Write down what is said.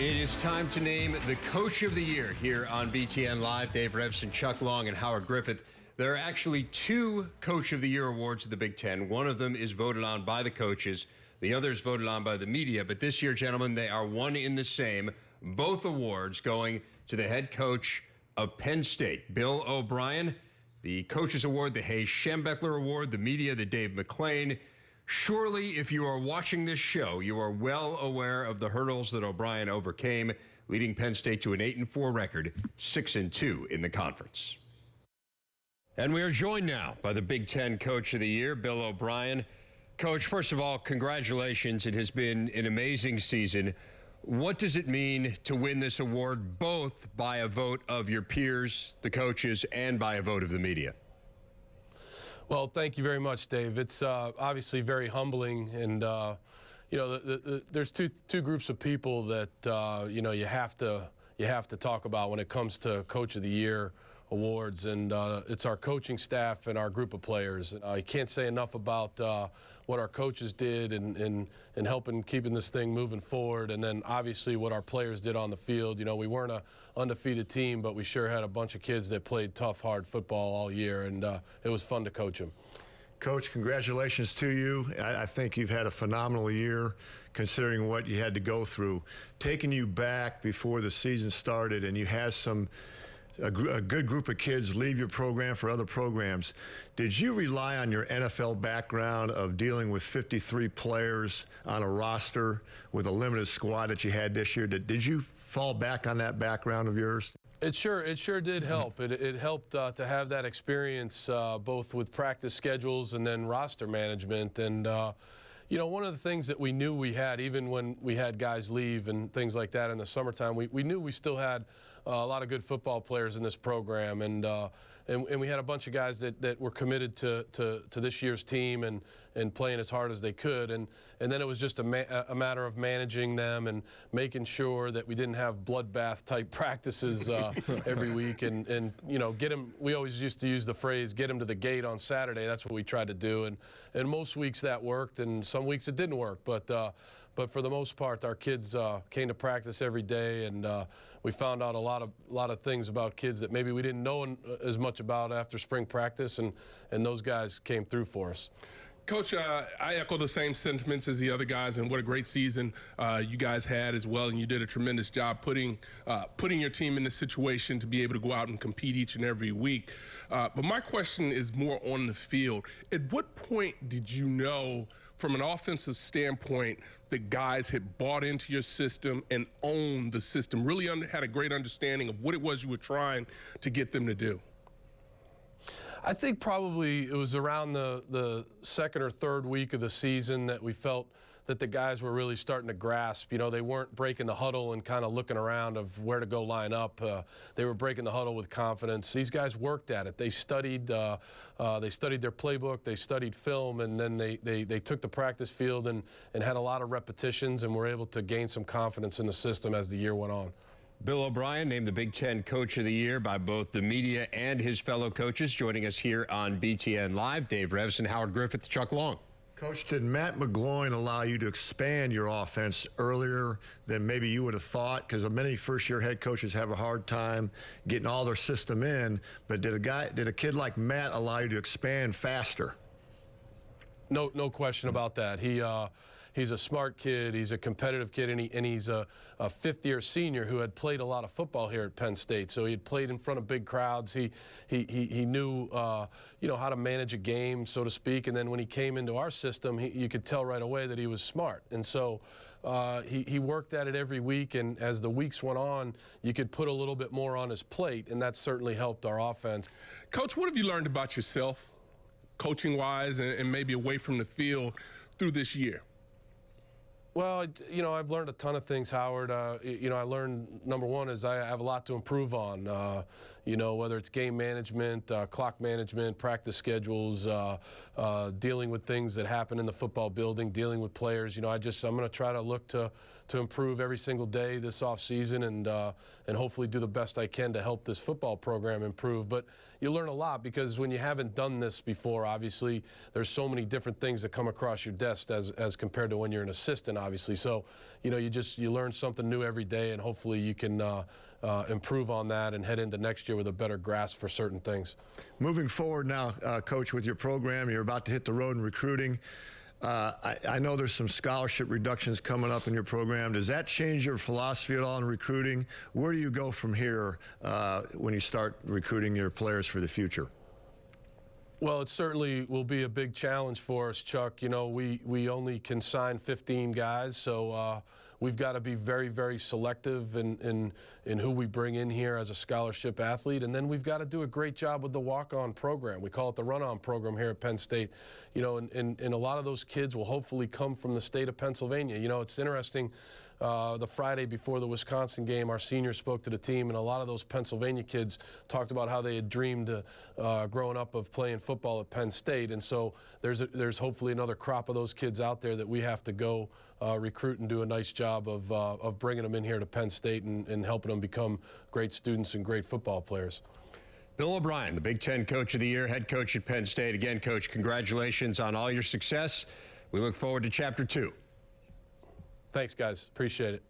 It is time to name the Coach of the Year here on BTN Live. Dave Revson, Chuck Long, and Howard Griffith. There are actually two Coach of the Year awards in the Big Ten. One of them is voted on by the coaches. The other is voted on by the media. But this year, gentlemen, they are one in the same. Both awards going to the head coach of Penn State, Bill O'Brien. The Coaches Award, the Hayes-Schembechler Award, the media, the Dave McClain. Surely, if you are watching this show, you are well aware of the hurdles that O'Brien overcame, leading Penn State to an 8-4 record, 6-2 in the conference. And we are joined now by the Big Ten Coach of the Year, Bill O'Brien. Coach, first of all, congratulations. It has been an amazing season. What does it mean to win this award, both by a vote of your peers, the coaches, and by a vote of the media? Well, thank you very much, Dave. It's obviously very humbling, and you know, there's two groups of people that you know you have to talk about when it comes to Coach of the Year awards, and it's our coaching staff and our group of players. I can't say enough about what our coaches did in helping keeping this thing moving forward, and then obviously what our players did on the field. You know, we weren't an undefeated team, but we sure had a bunch of kids that played tough, hard football all year, and it was fun to coach them. Coach, congratulations to you. I think you've had a phenomenal year considering what you had to go through. Taking you back before the season started and you had a good group of kids leave your program for other programs. Did you rely on your NFL background of dealing with 53 players on a roster with a limited squad that you had this year? Did you fall back on that background of yours? It sure did help. It helped to have that experience both with practice schedules and then roster management. And you know, one of the things that we knew we had, even when we had guys leave and things like that in the summertime, we knew we still had a lot of good football players in this program, and we had a bunch of guys that were committed to this year's team and playing as hard as they could, and then it was just a matter of managing them and making sure that we didn't have bloodbath type practices every week, and you know, get them. We always used to use the phrase "get them to the gate" on Saturday. That's what we tried to do, and most weeks that worked, and some weeks it didn't work, but for the most part, our kids came to practice every day, and we found out a lot of things about kids that maybe we didn't know as much about after spring practice, and those guys came through for us. Coach, I echo the same sentiments as the other guys, and what a great season you guys had as well, and you did a tremendous job putting your team in the situation to be able to go out and compete each and every week. But my question is more on the field. At what point did you know, from an offensive standpoint, that guys had bought into your system and owned the system, really had a great understanding of what it was you were trying to get them to do? I think probably it was around the second or third week of the season that we felt that the guys were really starting to grasp. You know, they weren't breaking the huddle and kind of looking around of where to go line up. They were breaking the huddle with confidence. These guys worked at it. They studied their playbook, they studied film, and then they took the practice field and had a lot of repetitions and were able to gain some confidence in the system as the year went on. Bill O'Brien named the Big Ten Coach of the Year by both the media and his fellow coaches. Joining us here on BTN Live, Dave Revson, Howard Griffith, Chuck Long. Coach, did Matt McGloin allow you to expand your offense earlier than maybe you would have thought? Because many first-year head coaches have a hard time getting all their system in. But did a kid like Matt allow you to expand faster? No question about that. He's a smart kid. He's a competitive kid, and he's a fifth-year senior who had played a lot of football here at Penn State. So he had played in front of big crowds. He knew you know, how to manage a game, so to speak. And then when he came into our system, you could tell right away that he was smart. And so he worked at it every week. And as the weeks went on, you could put a little bit more on his plate, and that certainly helped our offense. Coach, what have you learned about yourself, coaching-wise, and maybe away from the field through this year? Well, you know, I've learned a ton of things, Howard. You know, I learned, number one, is I have a lot to improve on. you know, whether it's game management, clock management, practice schedules, dealing with things that happen in the football building, dealing with players. You know, I'm going to try to look to improve every single day this offseason and hopefully do the best I can to help this football program improve. But you learn a lot because when you haven't done this before, obviously, there's so many different things that come across your desk as compared to when you're an assistant, obviously. So, you know, you learn something new every day, and hopefully you can improve on that and head into next year with a better grasp for certain things. Moving forward now, Coach, with your program, you're about to hit the road in recruiting. I know there's some scholarship reductions coming up in your program. Does that change your philosophy at all in recruiting? Where do you go from here when you start recruiting your players for the future? Well, it certainly will be a big challenge for us, Chuck. You know, we only can sign 15 guys, so we've got to be very, very selective in who we bring in here as a scholarship athlete. And then we've got to do a great job with the walk-on program. We call it the run-on program here at Penn State. You know, and a lot of those kids will hopefully come from the state of Pennsylvania. You know, it's interesting. The Friday before the Wisconsin game, our seniors spoke to the team, and a lot of those Pennsylvania kids talked about how they had dreamed growing up of playing football at Penn State. And so there's hopefully another crop of those kids out there that we have to go recruit and do a nice job of bringing them in here to Penn State and helping them become great students and great football players. Bill O'Brien, the Big Ten Coach of the Year, head coach at Penn State. Again, Coach, congratulations on all your success. We look forward to Chapter 2. Thanks, guys. Appreciate it.